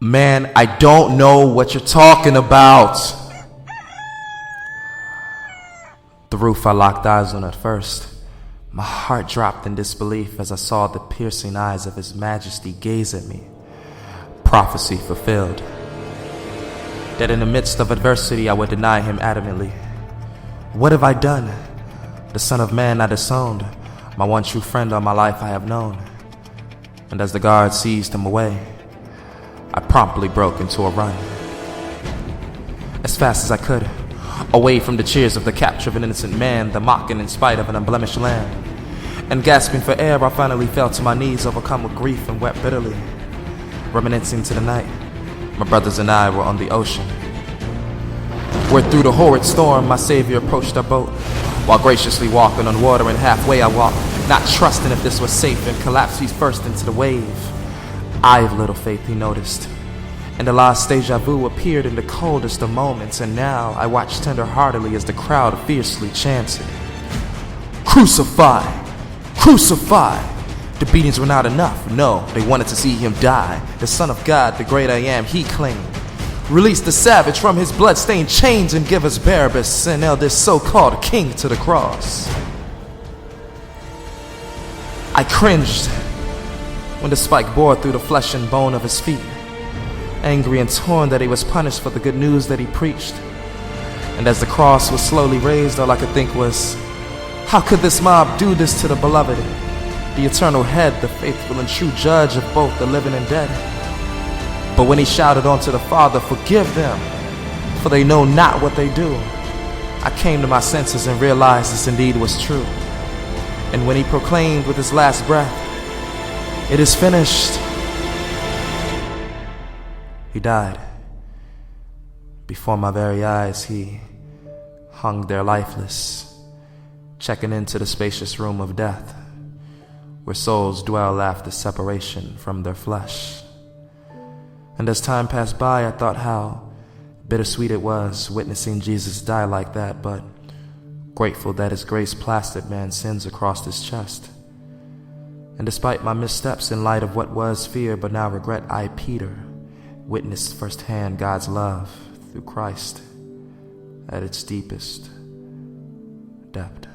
Man, I don't know what you're talking about. The roof I locked eyes on at first. My heart dropped in disbelief as I saw the piercing eyes of His Majesty gaze at me. Prophecy fulfilled. That in the midst of adversity I would deny Him adamantly. What have I done? The Son of Man I disowned, my one true friend all my life I have known. And as the guard seized him away, I promptly broke into a run. As fast as I could, away from the cheers of the capture of an innocent man, the mocking in spite of an unblemished land. And gasping for air, I finally fell to my knees, overcome with grief and wept bitterly. Reminiscing to the night, my brothers and I were on the ocean, where through the horrid storm my Savior approached our boat, while graciously walking on water, and halfway I walked, not trusting if this was safe, and collapsed feet first into the wave. I have little faith, he noticed, and the last deja vu appeared in the coldest of moments, and now I watched tender-heartedly as the crowd fiercely chanted, "Crucify! Crucify!" The beatings were not enough, no, they wanted to see Him die. The Son of God, the great I Am, He claimed. Release the savage from his blood-stained chains and give us Barabbas and nail this so-called king to the cross. I cringed when the spike bore through the flesh and bone of His feet, angry and torn that He was punished for the good news that He preached. And as the cross was slowly raised, all I could think was, how could this mob do this to the beloved, the eternal head, the faithful and true judge of both the living and dead? But when He shouted unto the Father, "Forgive them, for they know not what they do," I came to my senses and realized this indeed was true. And when He proclaimed with His last breath, "It is finished," He died. Before my very eyes, He hung there lifeless, checking into the spacious room of death, where souls dwell after separation from their flesh. And as time passed by, I thought how bittersweet it was witnessing Jesus die like that, but grateful that His grace plastered man's sins across His chest. And despite my missteps in light of what was fear but now regret, I, Peter, witnessed firsthand God's love through Christ at its deepest depth.